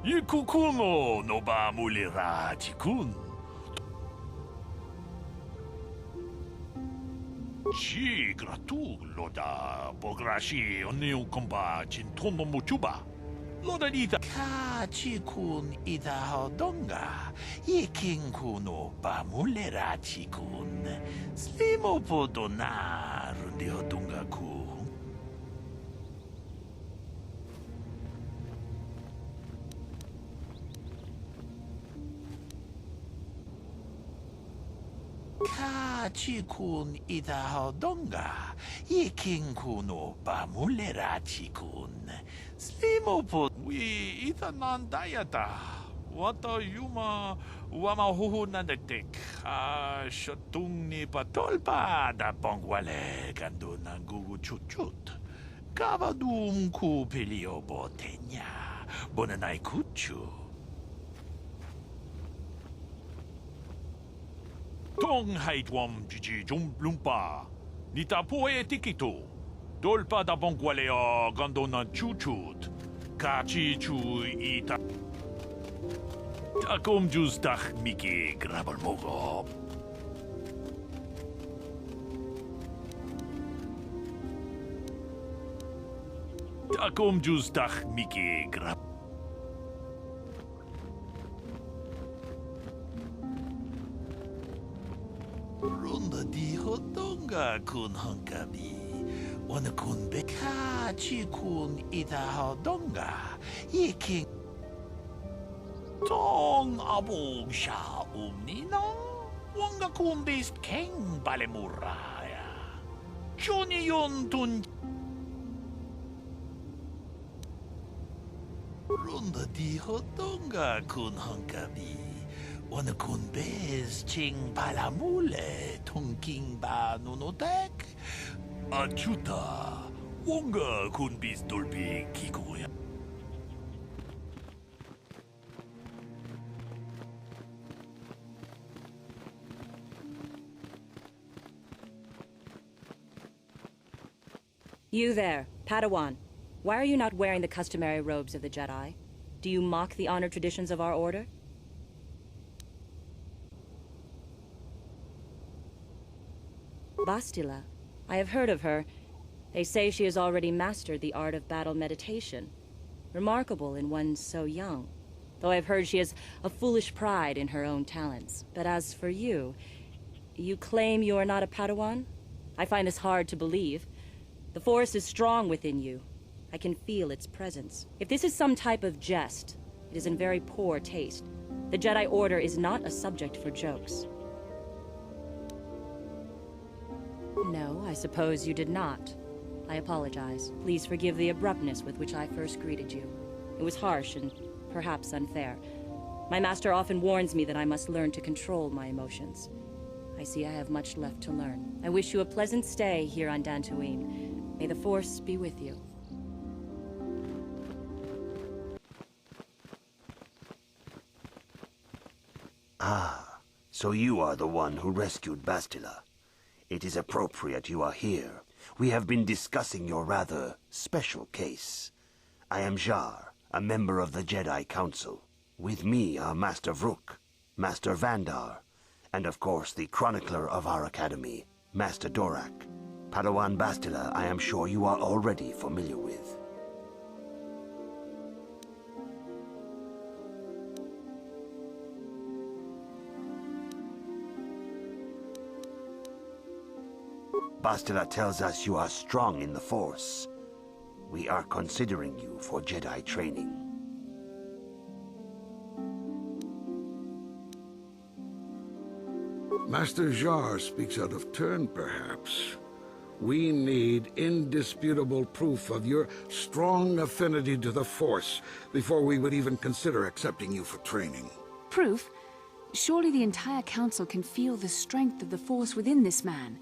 Ikukuno no ba mulira tikun. Chi gratu loda bograshi oniu komba chintomo muchuba. Loda dita ka chikun ida hodonga. Ikin kuno ba mulira chikun. Slimo podona rundi hodonga ku. Chikun ida hodonga, ikin kuno ba mulera chikun. Slimo po we ita nandayata. Wata yuma wama huhu nandatik. Shotung ni patolpa da pongwale gando nangugu chuchut. Kavadum ku pilio botenya. Bonanai kuchu. Tong haitwam jiji jum lumpa. Nita poe tikito. Dolpa da bongwalea gandona chuchut. Kachi chu ita. Takom jus dach miki grabal mogo. Takom jus dach miki grab. Runda di hodonga kun honkabi. Wana kun beka chi kun ita hodonga. Iking tong abog sha umnina. Wanga kun bist keng balemuraya. Johnny yon tun. Runda di hodonga kun honkabi. Wana kun bez ching palamule tungking ba nunotek. Achuta. Wonga kun bis dolpi kikuya. You there, Padawan. Why are you not wearing the customary robes of the Jedi? Do you mock the honored traditions of our order? Bastila. I have heard of her. They say she has already mastered the art of battle meditation. Remarkable in one so young. Though I've heard she has a foolish pride in her own talents. But as for you, you claim you are not a Padawan? I find this hard to believe. The Force is strong within you. I can feel its presence. If this is some type of jest, it is in very poor taste. The Jedi Order is not a subject for jokes. No, I suppose you did not. I apologize. Please forgive the abruptness with which I first greeted you. It was harsh and perhaps unfair. My master often warns me that I must learn to control my emotions. I see I have much left to learn. I wish you a pleasant stay here on Dantooine. May the Force be with you. Ah, so you are the one who rescued Bastila. It is appropriate you are here. We have been discussing your rather special case. I am Jar, a member of the Jedi Council. With me are Master Vrook, Master Vandar, and of course the chronicler of our academy, Master Dorak. Padawan Bastila, I am sure you are already familiar with. Bastila tells us you are strong in the Force. We are considering you for Jedi training. Master Jar speaks out of turn, perhaps. We need indisputable proof of your strong affinity to the Force before we would even consider accepting you for training. Proof? Surely the entire Council can feel the strength of the Force within this man.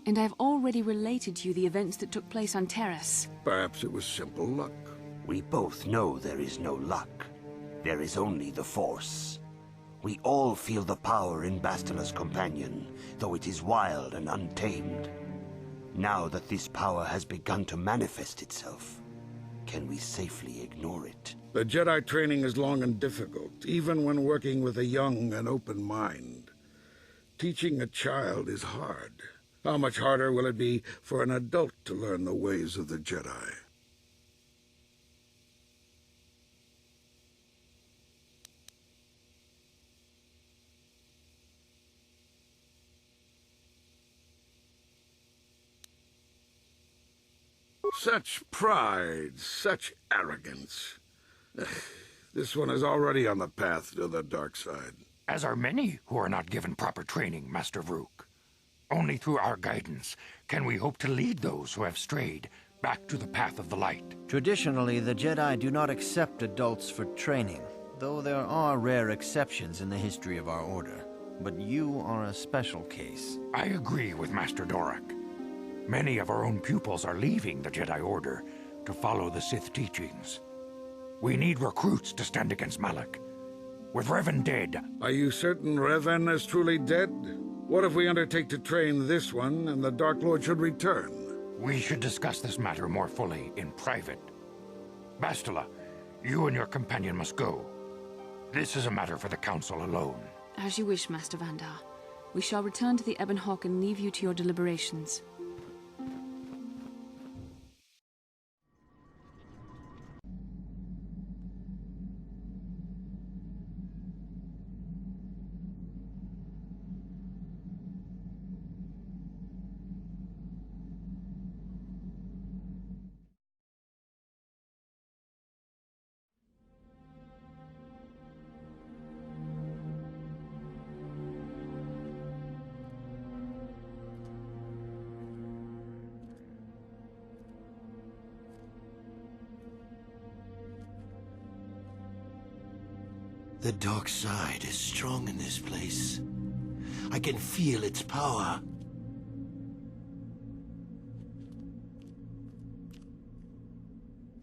And I've already related to you the events that took place on Terrace. Perhaps it was simple luck. We both know there is no luck. There is only the Force. We all feel the power in Bastila's companion, though it is wild and untamed. Now that this power has begun to manifest itself, can we safely ignore it? The Jedi training is long and difficult, even when working with a young and open mind. Teaching a child is hard. How much harder will it be for an adult to learn the ways of the Jedi? Such pride, such arrogance. This one is already on the path to the dark side. As are many who are not given proper training, Master Vrook. Only through our guidance can we hope to lead those who have strayed back to the path of the light. Traditionally, the Jedi do not accept adults for training, though there are rare exceptions in the history of our order. But you are a special case. I agree with Master Dorak. Many of our own pupils are leaving the Jedi Order to follow the Sith teachings. We need recruits to stand against Malak. With Revan dead... Are you certain Revan is truly dead? What if we undertake to train this one and the Dark Lord should return? We should discuss this matter more fully in private. Bastila, you and your companion must go. This is a matter for the Council alone. As you wish, Master Vandar. We shall return to the Ebon Hawk and leave you to your deliberations. The dark side is strong in this place. I can feel its power.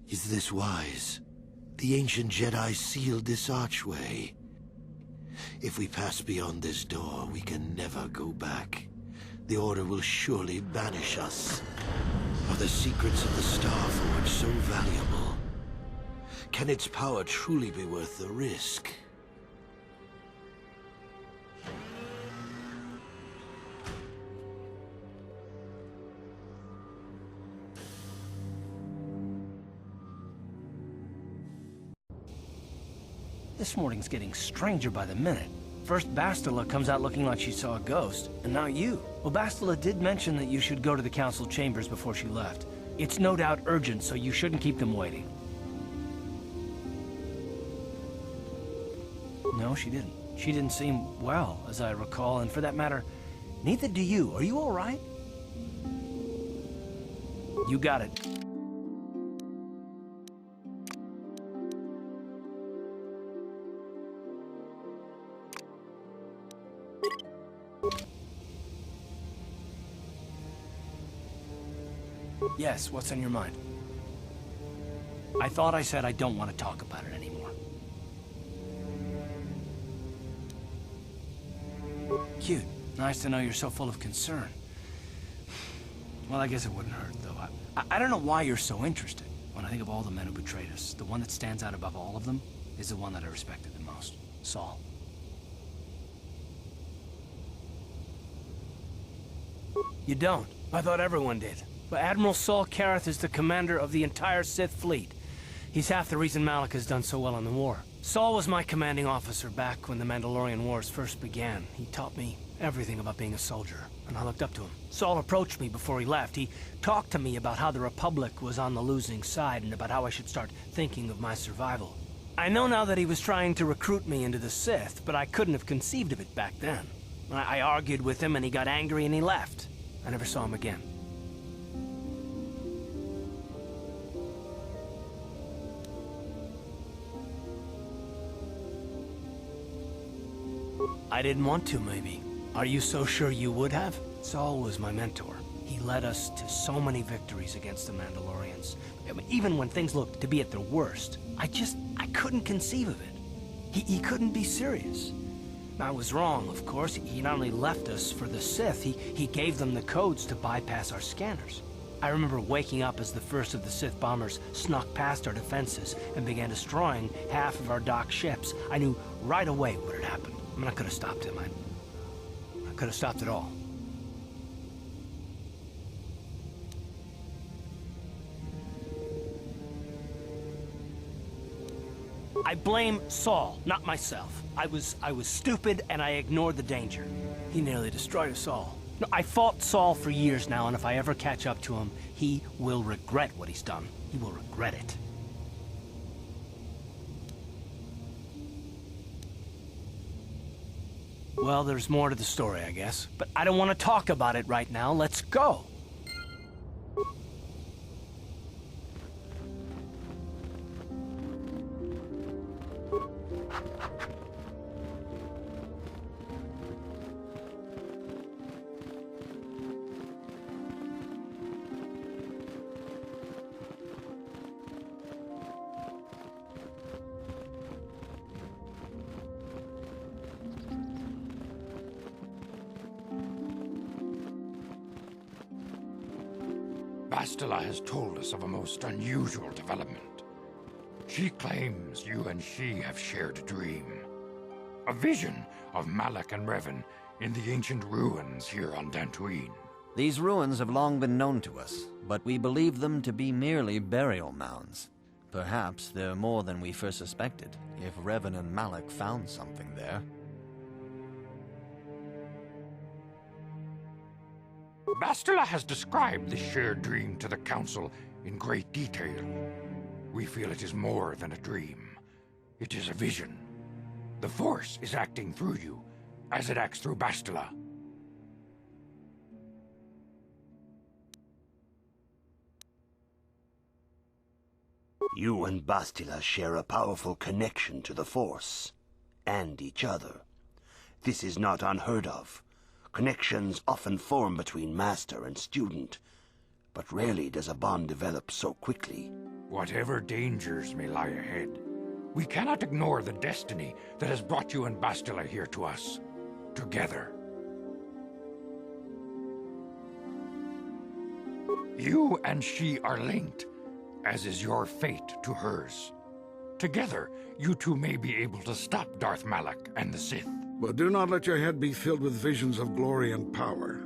Is this wise? The ancient Jedi sealed this archway. If we pass beyond this door, we can never go back. The Order will surely banish us. Are the secrets of the Star Forge so valuable? Can its power truly be worth the risk? This morning's getting stranger by the minute. First Bastila comes out looking like she saw a ghost, and now you. Well, Bastila did mention that you should go to the council chambers before she left. It's no doubt urgent, so you shouldn't keep them waiting. No, she didn't. She didn't seem well, as I recall, and for that matter, neither do you. Are you all right? You got it. Yes, what's on your mind? I thought I said I don't want to talk about it anymore. Cute. Nice to know you're so full of concern. Well, I guess it wouldn't hurt, though. I don't know why you're so interested. When I think of all the men who betrayed us, the one that stands out above all of them is the one that I respected the most. Saul. You don't. I thought everyone did. But Admiral Saul Karath is the commander of the entire Sith fleet. He's half the reason Malak has done so well in the war. Saul was my commanding officer back when the Mandalorian Wars first began. He taught me everything about being a soldier, and I looked up to him. Saul approached me before he left. He talked to me about how the Republic was on the losing side and about how I should start thinking of my survival. I know now that he was trying to recruit me into the Sith, but I couldn't have conceived of it back then. I argued with him and he got angry and he left. I never saw him again. I didn't want to, maybe. Are you so sure you would have? Saul was my mentor. He led us to so many victories against the Mandalorians. I mean, even when things looked to be at their worst, I couldn't conceive of it. He couldn't be serious. I was wrong, of course. He not only left us for the Sith, he gave them the codes to bypass our scanners. I remember waking up as the first of the Sith bombers snuck past our defenses and began destroying half of our docked ships. I knew right away what had happened. I mean, I could have stopped him. I could have stopped it all. I blame Saul, not myself. I was stupid and I ignored the danger. He nearly destroyed us all. No, I fought Saul for years now, and if I ever catch up to him, he will regret what he's done. He will regret it. Well, there's more to the story, I guess. But I don't want to talk about it right now. Let's go. Bastila has told us of a most unusual development. She claims you and she have shared a dream. A vision of Malak and Revan in the ancient ruins here on Dantooine. These ruins have long been known to us, but we believe them to be merely burial mounds. Perhaps they're more than we first suspected, if Revan and Malak found something there. Bastila has described this shared dream to the Council in great detail. We feel it is more than a dream. It is a vision. The Force is acting through you, as it acts through Bastila. You and Bastila share a powerful connection to the Force, and each other. This is not unheard of. Connections often form between master and student, but rarely does a bond develop so quickly. Whatever dangers may lie ahead, we cannot ignore the destiny that has brought you and Bastila here to us, together. You and she are linked, as is your fate to hers. Together, you two may be able to stop Darth Malak and the Sith. But do not let your head be filled with visions of glory and power.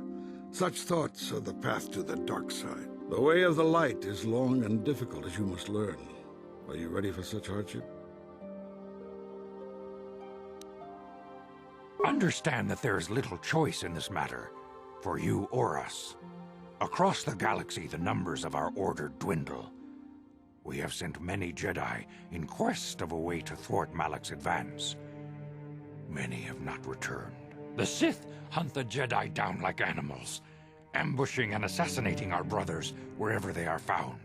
Such thoughts are the path to the dark side. The way of the light is long and difficult, as you must learn. Are you ready for such hardship? Understand that there is little choice in this matter, for you or us. Across the galaxy, the numbers of our order dwindle. We have sent many Jedi in quest of a way to thwart Malak's advance. Many have not returned. The Sith hunt the Jedi down like animals, ambushing and assassinating our brothers wherever they are found.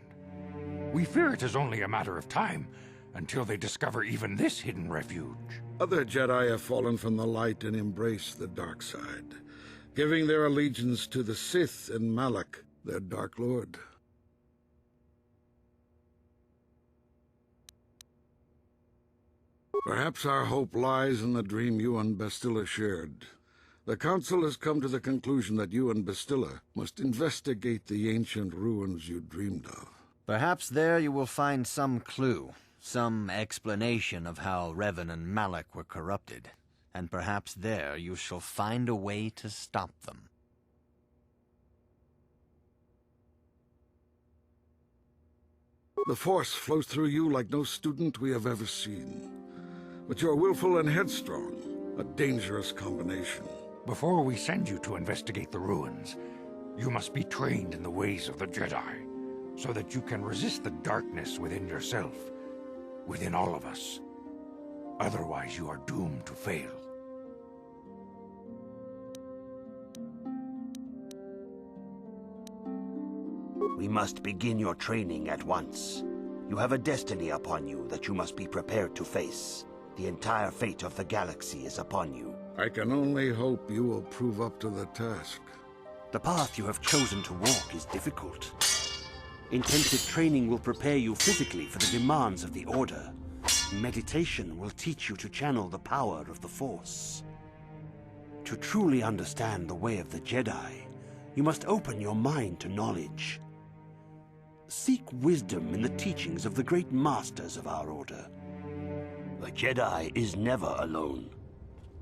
We fear it is only a matter of time until they discover even this hidden refuge. Other Jedi have fallen from the light and embraced the dark side, giving their allegiance to the Sith and Malak, their Dark Lord. Perhaps our hope lies in the dream you and Bastila shared. The Council has come to the conclusion that you and Bastila must investigate the ancient ruins you dreamed of. Perhaps there you will find some clue, some explanation of how Revan and Malak were corrupted, and perhaps there you shall find a way to stop them. The Force flows through you like no student we have ever seen. But you are willful and headstrong, a dangerous combination. Before we send you to investigate the ruins, you must be trained in the ways of the Jedi, so that you can resist the darkness within yourself, within all of us. Otherwise, you are doomed to fail. We must begin your training at once. You have a destiny upon you that you must be prepared to face. The entire fate of the galaxy is upon you. I can only hope you will prove up to the task. The path you have chosen to walk is difficult. Intensive training will prepare you physically for the demands of the Order. Meditation will teach you to channel the power of the Force. To truly understand the way of the Jedi, you must open your mind to knowledge. seek wisdom in the teachings of the great masters of our order. A Jedi is never alone.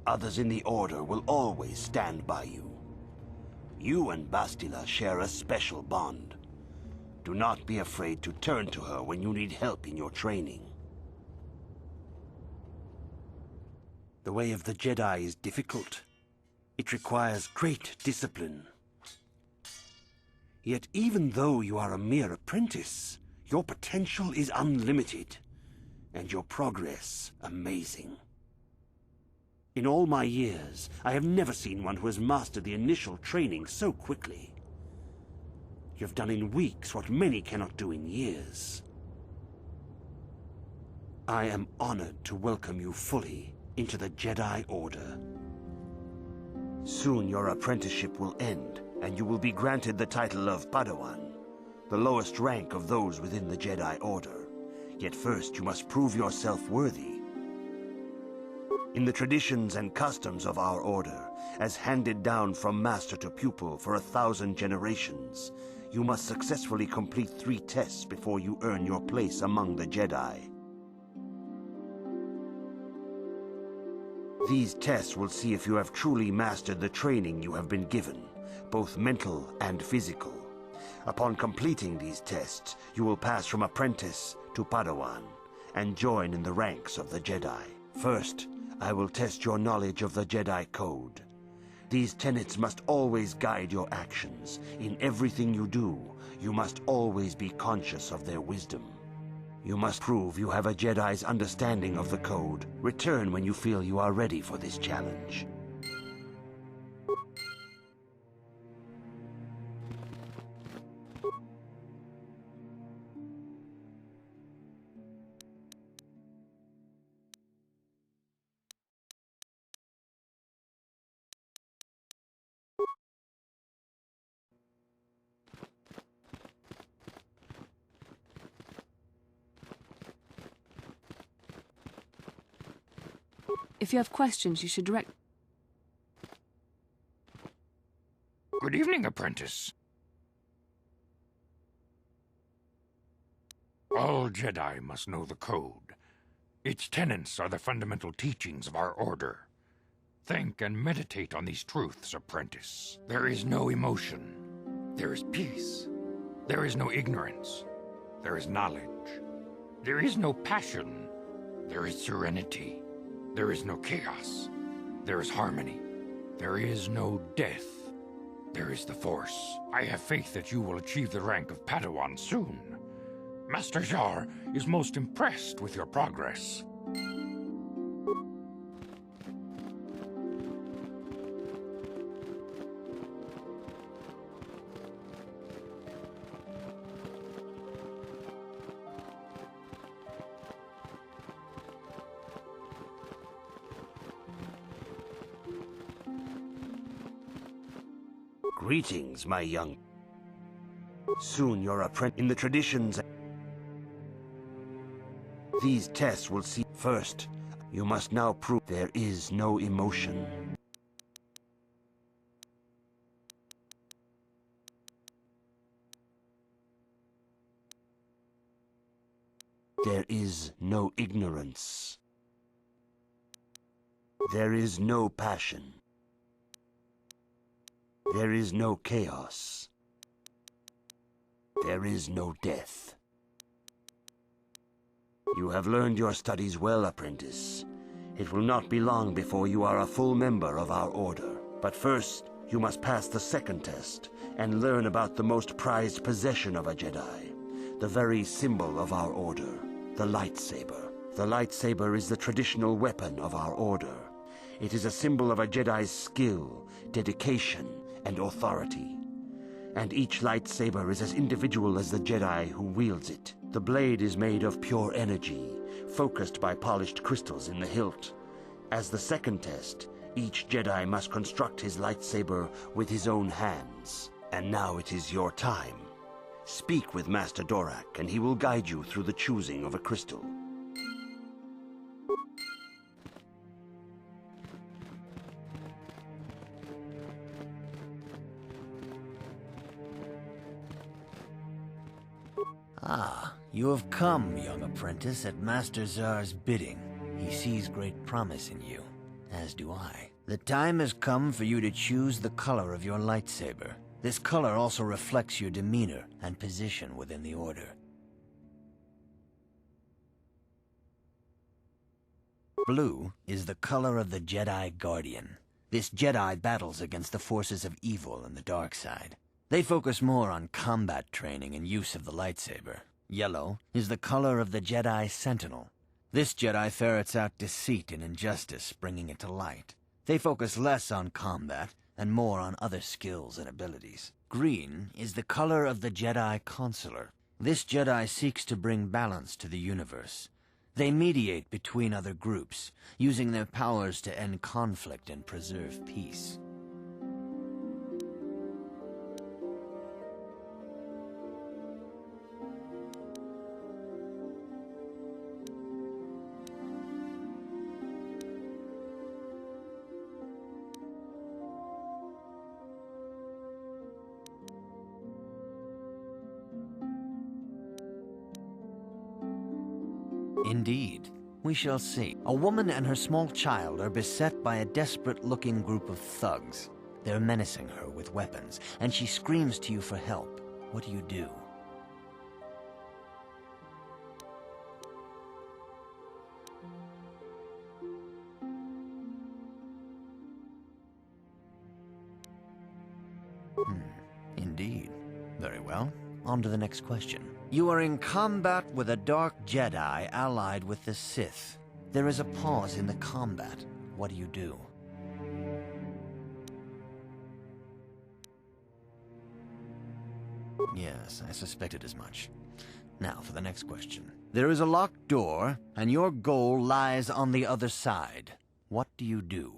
Others in the Order will always stand by you. You and Bastila share a special bond. Do not be afraid to turn to her when you need help in your training. The way of the Jedi is difficult. It requires great discipline. Yet even though you are a mere apprentice, your potential is unlimited, and your progress amazing. In all my years, I have never seen one who has mastered the initial training so quickly. You've done in weeks what many cannot do in years. I am honored to welcome you fully into the Jedi Order. Soon your apprenticeship will end, and you will be granted the title of Padawan, the lowest rank of those within the Jedi Order. Yet first you must prove yourself worthy. In the traditions and customs of our order, as handed down from master to pupil for 1,000 generations, you must successfully complete 3 tests before you earn your place among the Jedi. These tests will see if you have truly mastered the training you have been given, both mental and physical. Upon completing these tests, you will pass from apprentice to Padawan, and join in the ranks of the Jedi. First, I will test your knowledge of the Jedi Code. These tenets must always guide your actions. In everything you do, you must always be conscious of their wisdom. You must prove you have a Jedi's understanding of the Code. Return when you feel you are ready for this challenge. If you have questions, you should direct... Good evening, apprentice. All Jedi must know the Code. Its tenets are the fundamental teachings of our order. Think and meditate on these truths, apprentice. There is no emotion. There is peace. There is no ignorance. There is knowledge. There is no passion. There is serenity. There is no chaos. There is harmony. There is no death. There is the Force. I have faith that you will achieve the rank of Padawan soon. Master Jar is most impressed with your progress. Greetings, my young... Soon your apprentice... In the traditions... These tests will see... First, you must now prove there is no emotion. There is no ignorance. There is no passion. There is no chaos. There is no death. You have learned your studies well, apprentice. It will not be long before you are a full member of our order. But first, you must pass the second test and learn about the most prized possession of a Jedi, the very symbol of our order, the lightsaber. The lightsaber is the traditional weapon of our order. It is a symbol of a Jedi's skill, dedication, and authority. And each lightsaber is as individual as the Jedi who wields it. The blade is made of pure energy, focused by polished crystals in the hilt. As the second test, each Jedi must construct his lightsaber with his own hands. And now it is your time. Speak with Master Dorak, and he will guide you through the choosing of a crystal. Ah, you have come, young apprentice, at Master Zar's bidding. He sees great promise in you, as do I. The time has come for you to choose the color of your lightsaber. This color also reflects your demeanor and position within the Order. Blue is the color of the Jedi Guardian. This Jedi battles against the forces of evil and the Darkside. They focus more on combat training and use of the lightsaber. Yellow is the color of the Jedi Sentinel. This Jedi ferrets out deceit and injustice, bringing it to light. They focus less on combat and more on other skills and abilities. Green is the color of the Jedi Consular. This Jedi seeks to bring balance to the universe. They mediate between other groups, using their powers to end conflict and preserve peace. Indeed. We shall see. A woman and her small child are beset by a desperate-looking group of thugs. They're menacing her with weapons, and she screams to you for help. What do you do? Indeed. Very well. On to the next question. You are in combat with a dark Jedi allied with the Sith. There is a pause in the combat. What do you do? Yes, I suspected as much. Now for the next question. There is a locked door, and your goal lies on the other side. What do you do?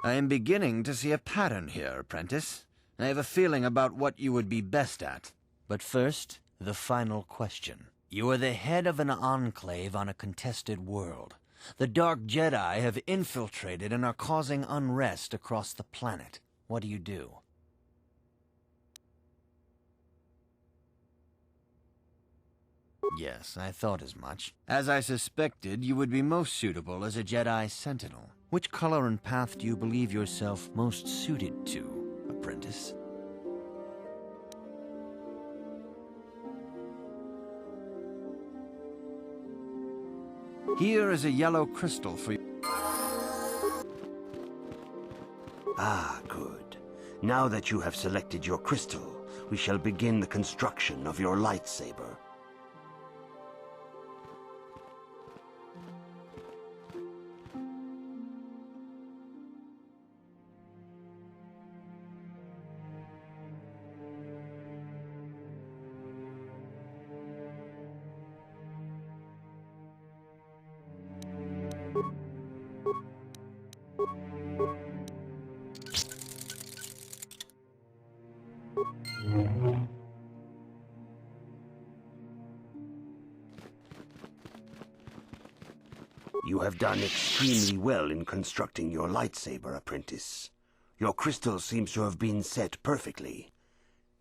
I am beginning to see a pattern here, apprentice. I have a feeling about what you would be best at. But first, the final question. You are the head of an enclave on a contested world. The Dark Jedi have infiltrated and are causing unrest across the planet. What do you do? Yes, I thought as much. As I suspected, you would be most suitable as a Jedi Sentinel. Which color and path do you believe yourself most suited to, apprentice? Here is a yellow crystal for you. Ah, good. Now that you have selected your crystal, we shall begin the construction of your lightsaber. You have done extremely well in constructing your lightsaber, apprentice. Your crystal seems to have been set perfectly.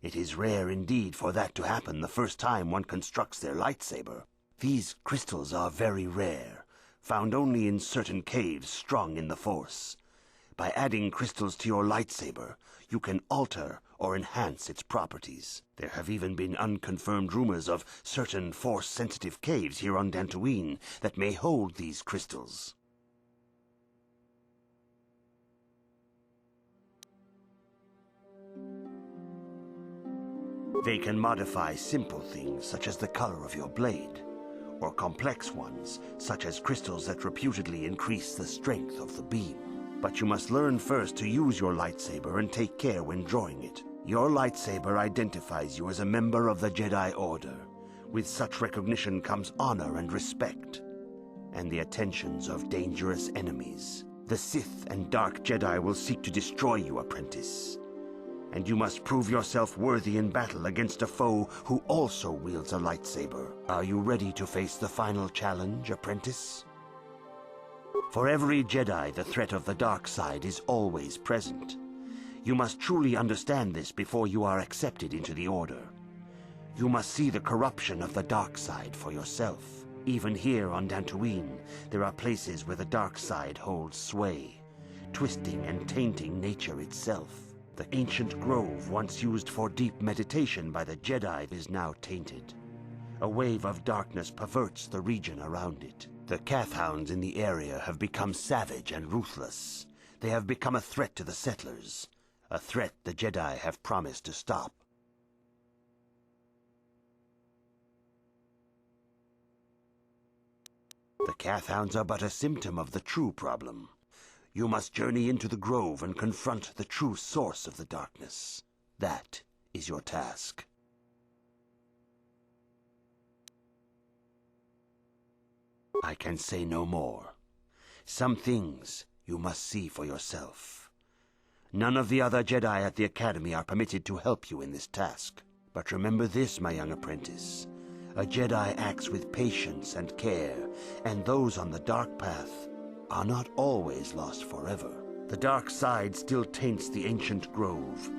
It is rare indeed for that to happen the first time one constructs their lightsaber. These crystals are very rare, found only in certain caves strong in the Force. By adding crystals to your lightsaber, you can alter or enhance its properties. There have even been unconfirmed rumors of certain Force-sensitive caves here on Dantooine that may hold these crystals. They can modify simple things such as the color of your blade, or complex ones such as crystals that reputedly increase the strength of the beam. But you must learn first to use your lightsaber and take care when drawing it. Your lightsaber identifies you as a member of the Jedi Order. With such recognition comes honor and respect, and the attentions of dangerous enemies. The Sith and Dark Jedi will seek to destroy you, apprentice. And you must prove yourself worthy in battle against a foe who also wields a lightsaber. Are you ready to face the final challenge, apprentice? For every Jedi, the threat of the dark side is always present. You must truly understand this before you are accepted into the Order. You must see the corruption of the Darkside for yourself. Even here on Dantooine, there are places where the Darkside holds sway, twisting and tainting nature itself. The ancient grove once used for deep meditation by the Jedi is now tainted. A wave of darkness perverts the region around it. The Kathhounds in the area have become savage and ruthless. They have become a threat to the settlers, a threat the Jedi have promised to stop. The Kathhounds are but a symptom of the true problem. You must journey into the grove and confront the true source of the darkness. That is your task. I can say no more. Some things you must see for yourself. None of the other Jedi at the Academy are permitted to help you in this task. But remember this, my young apprentice. A Jedi acts with patience and care, and those on the dark path are not always lost forever. The dark side still taints the ancient grove.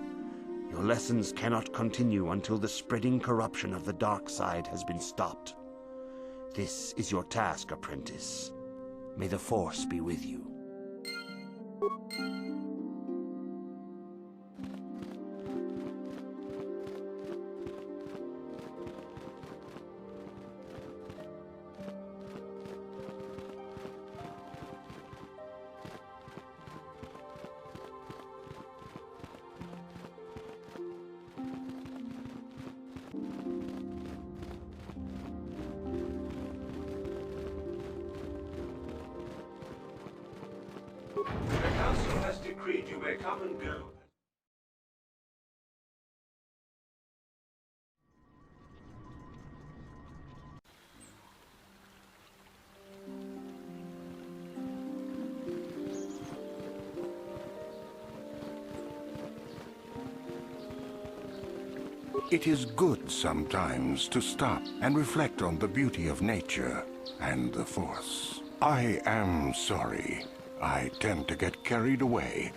Your lessons cannot continue until the spreading corruption of the dark side has been stopped. This is your task, apprentice. May the Force be with you. The Council has decreed you may come and go. It is good sometimes to stop and reflect on the beauty of nature and the Force. I am sorry. I tend to get carried away.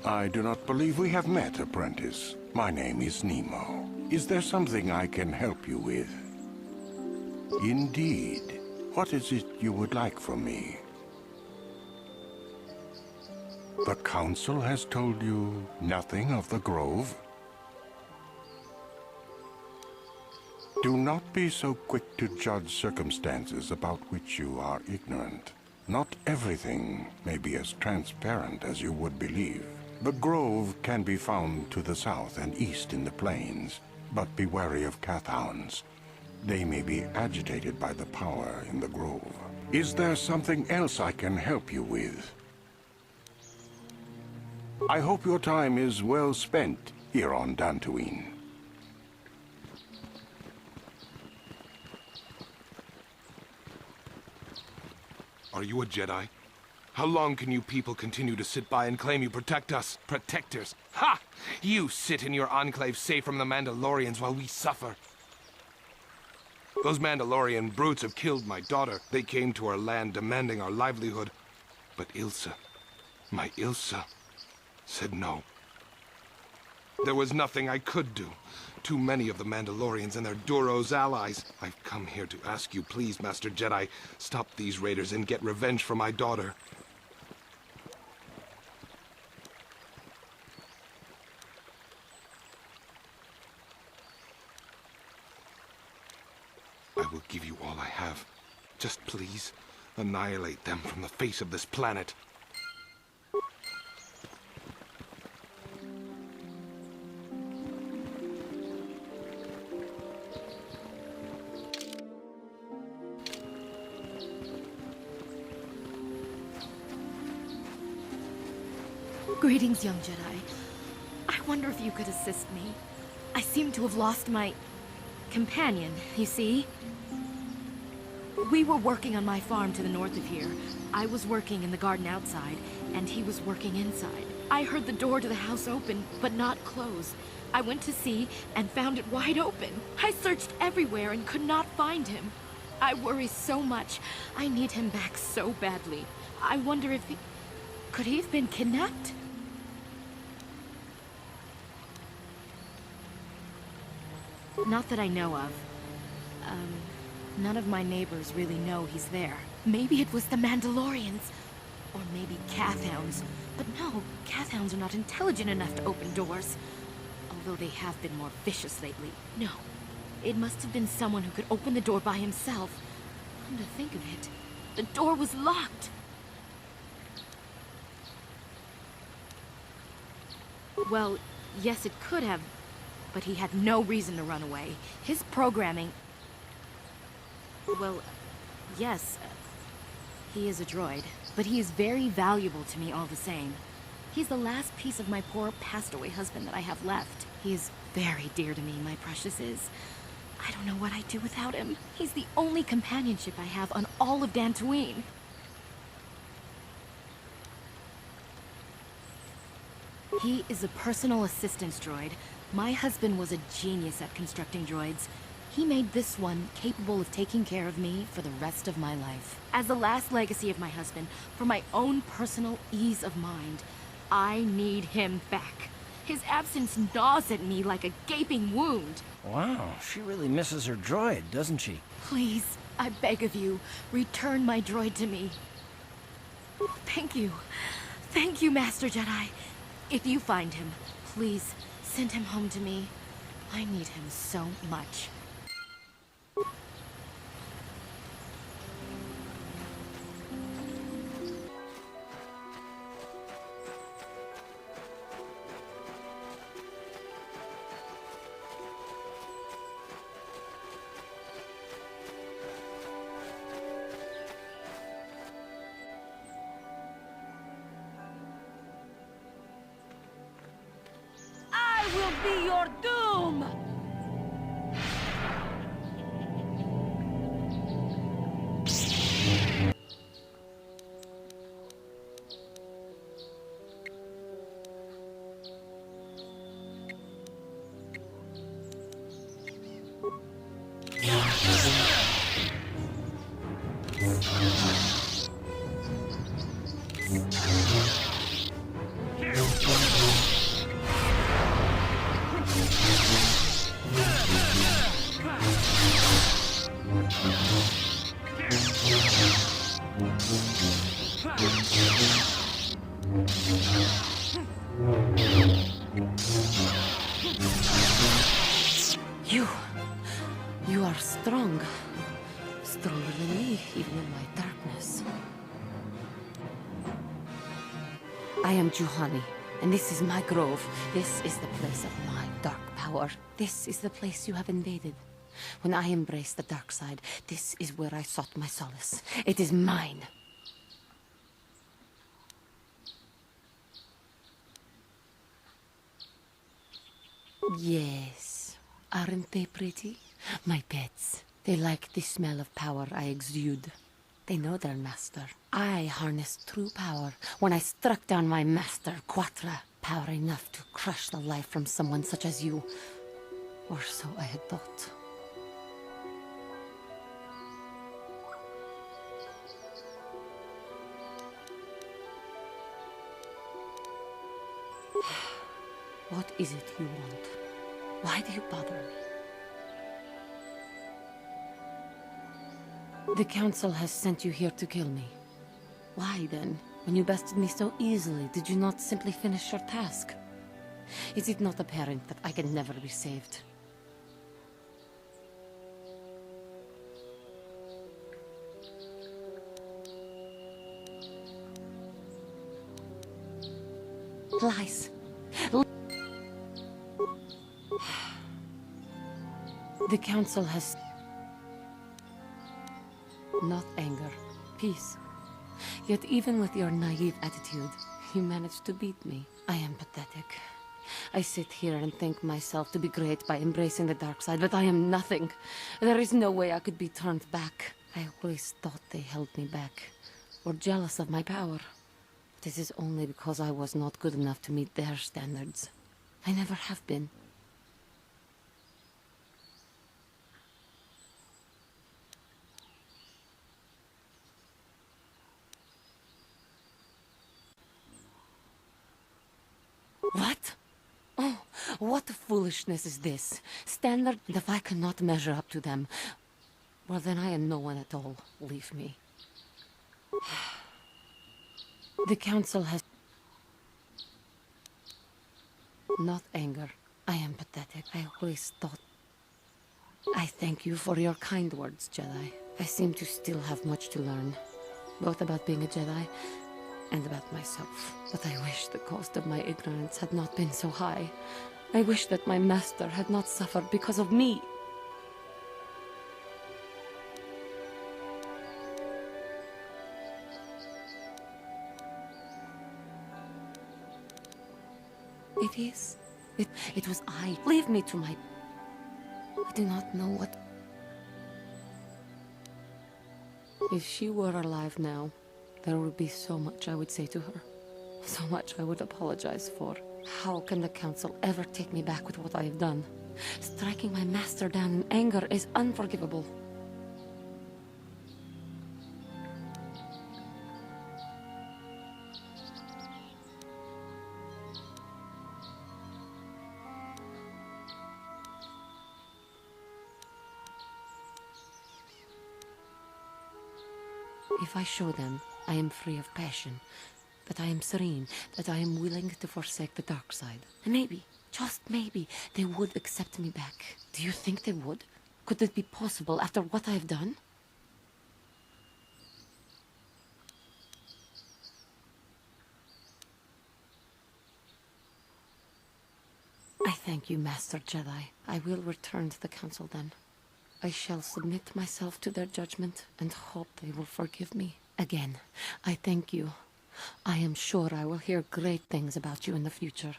I do not believe we have met, apprentice. My name is Nemo. Is there something I can help you with? Indeed. What is it you would like from me? The Council has told you nothing of the Grove? Do not be so quick to judge circumstances about which you are ignorant. Not everything may be as transparent as you would believe. The Grove can be found to the south and east in the plains, but be wary of Kathhounds. They may be agitated by the power in the Grove. Is there something else I can help you with? I hope your time is well spent here on Dantooine. Are you a Jedi? How long can you people continue to sit by and claim you protect us? Protectors? Ha! You sit in your enclave safe from the Mandalorians while we suffer. Those Mandalorian brutes have killed my daughter. They came to our land demanding our livelihood. But Ilsa, my Ilsa, said no. There was nothing I could do. Too many of the Mandalorians and their Duros allies. I've come here to ask you, please, Master Jedi, stop these raiders and get revenge for my daughter. I will give you all I have. Just please, annihilate them from the face of this planet. Greetings, young Jedi. I wonder if you could assist me. I seem to have lost my companion, you see? We were working on my farm to the north of here. I was working in the garden outside, and he was working inside. I heard the door to the house open, but not close. I went to see and found it wide open. I searched everywhere and could not find him. I worry so much. I need him back so badly. I wonder if he... Could he have been kidnapped? Not that I know of. None of my neighbors really know he's there. Maybe it was the Mandalorians. Or maybe Cathhounds. But no, Cathhounds are not intelligent enough to open doors. Although they have been more vicious lately. No. It must have been someone who could open the door by himself. Come to think of it, the door was locked. Well, yes, it could have, but he had no reason to run away. His programming... Well, yes, he is a droid, but he is very valuable to me all the same. He's the last piece of my poor passed-away husband that I have left. He is very dear to me, my precious is. I don't know what I'd do without him. He's the only companionship I have on all of Dantooine. He is a personal assistance droid. My husband was a genius at constructing droids. He made this one capable of taking care of me for the rest of my life. As the last legacy of my husband, for my own personal ease of mind, I need him back. His absence gnaws at me like a gaping wound. Wow, she really misses her droid, doesn't she? Please, I beg of you, return my droid to me. Thank you. Thank you, Master Jedi. If you find him, please send him home to me. I need him so much. Will be your doom! You are strong. Stronger than me, even in my darkness. I am Juhani, and this is my grove. This is the place of my dark power. This is the place you have invaded. When I embraced the dark side, this is where I sought my solace. It is mine. Yes. Aren't they pretty? My pets. They like the smell of power I exude. They know their master. I harnessed true power when I struck down my master, Quatra. Power enough to crush the life from someone such as you. Or so I had thought. What is it you want? Why do you bother me? The Council has sent you here to kill me. Why then, when you bested me so easily, did you not simply finish your task? Is it not apparent that I can never be saved? Lies. The Council has... Not anger, peace. Yet even with your naive attitude, you managed to beat me. I am pathetic. I sit here and think myself to be great by embracing the dark side, but I am nothing. There is no way I could be turned back. I always thought they held me back, or jealous of my power. This is only because I was not good enough to meet their standards. I never have been. What? What foolishness is this? Standard, and if I cannot measure up to them, well then I am no one at all. Leave me. The council has... Not anger. I am pathetic. I always thought... I thank you for your kind words, Jedi. I seem to still have much to learn. Both about being a Jedi and about myself. But I wish the cost of my ignorance had not been so high. I wish that my master had not suffered because of me. It is. It was I. Leave me to my... I do not know what... If she were alive now, there would be so much I would say to her. So much I would apologize for. How can the council ever take me back with what I have done? Striking my master down in anger is unforgivable. If I show them I am free of passion, that I am serene, that I am willing to forsake the dark side, and maybe, just maybe, they would accept me back. Do you think they would? Could it be possible after what I have done? I thank you, Master Jedi. I will return to the council then. I shall submit myself to their judgment and hope they will forgive me. Again, I thank you. I am sure I will hear great things about you in the future.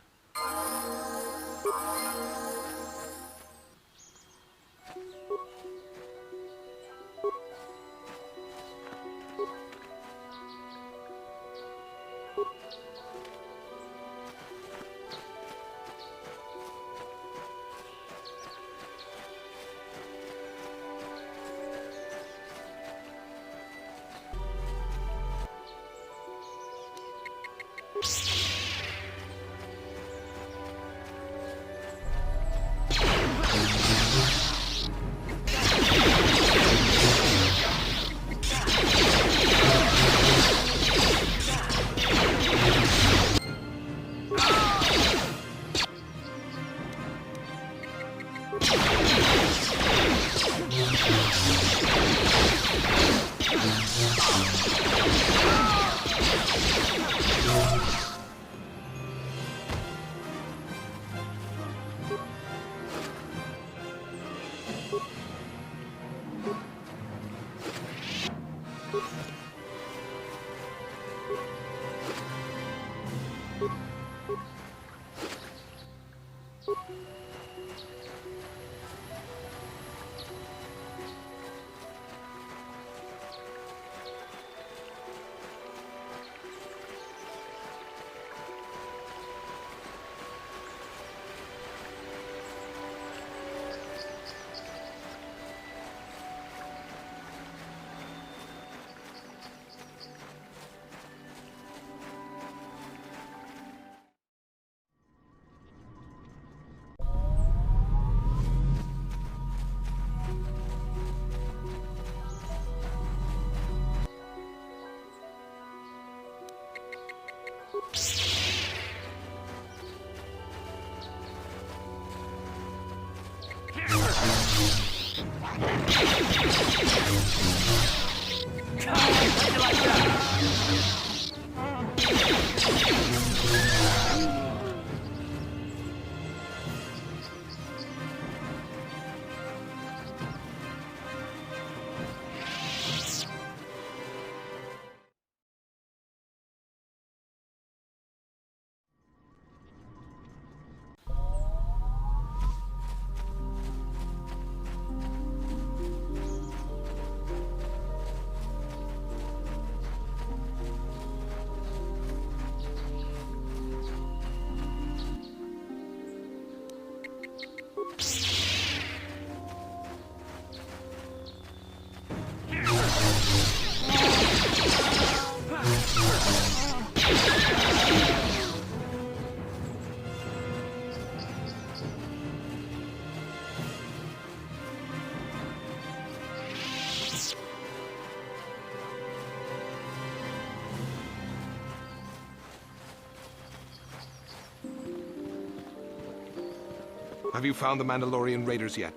Have you found the Mandalorian raiders yet?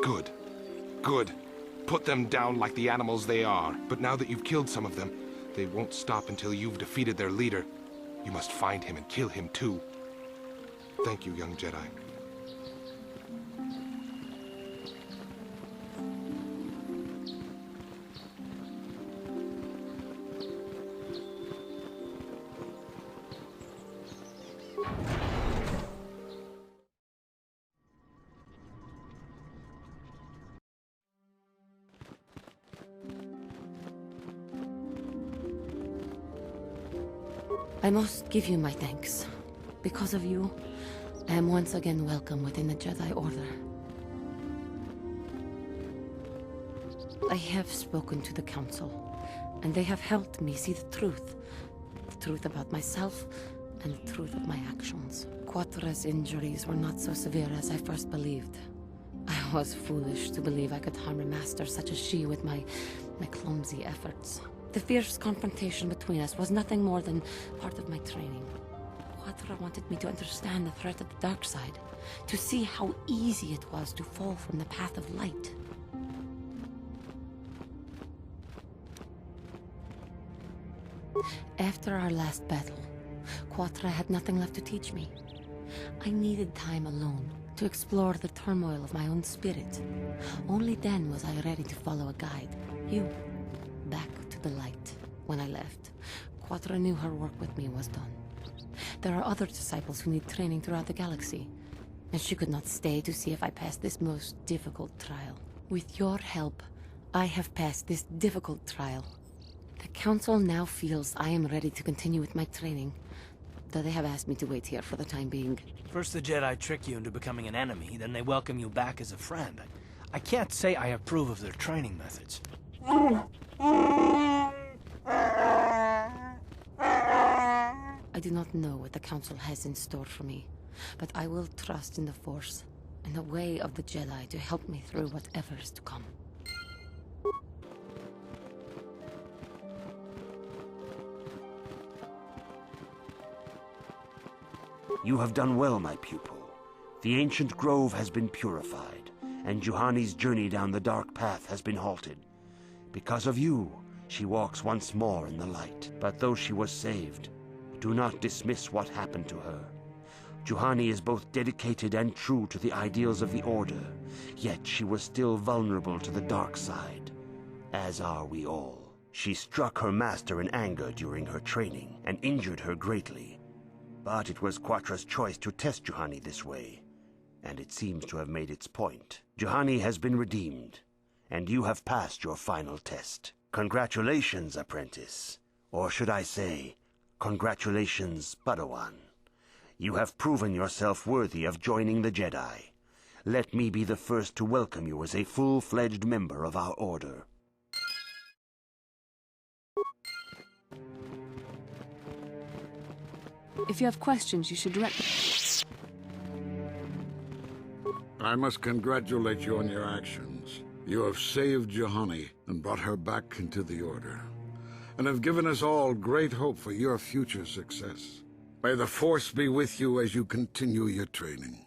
Good. Good. Put them down like the animals they are. But now that you've killed some of them, they won't stop until you've defeated their leader. You must find him and kill him too. Thank you, young Jedi. I must give you my thanks. Because of you, I am once again welcome within the Jedi Order. I have spoken to the Council, and they have helped me see the truth. The truth about myself, and the truth of my actions. KOTOR's injuries were not so severe as I first believed. I was foolish to believe I could harm a master such as she with my clumsy efforts. The fierce confrontation between us was nothing more than part of my training. KOTOR wanted me to understand the threat of the Darkside, to see how easy it was to fall from the path of light. After our last battle, KOTOR had nothing left to teach me. I needed time alone to explore the turmoil of my own spirit. Only then was I ready to follow a guide. You. Back to the light. When I left, KOTOR knew her work with me was done. There are other disciples who need training throughout the galaxy, and she could not stay to see if I passed this most difficult trial. With your help, I have passed this difficult trial. The Council now feels I am ready to continue with my training, though they have asked me to wait here for the time being. First the Jedi trick you into becoming an enemy, then they welcome you back as a friend. I can't say I approve of their training methods. I do not know what the Council has in store for me, but I will trust in the Force and the way of the Jedi to help me through whatever is to come. You have done well, my pupil. The ancient grove has been purified, and Juhani's journey down the dark path has been halted. Because of you, she walks once more in the light. But though she was saved, do not dismiss what happened to her. Juhani is both dedicated and true to the ideals of the Order, yet she was still vulnerable to the dark side, as are we all. She struck her master in anger during her training, and injured her greatly. But it was Quatra's choice to test Juhani this way, and it seems to have made its point. Juhani has been redeemed, and you have passed your final test. Congratulations, apprentice. Or should I say, congratulations, Padawan. You have proven yourself worthy of joining the Jedi. Let me be the first to welcome you as a full-fledged member of our order. If you have questions, you should direct... I must congratulate you on your actions. You have saved Juhani and brought her back into the Order, and have given us all great hope for your future success. May the Force be with you as you continue your training.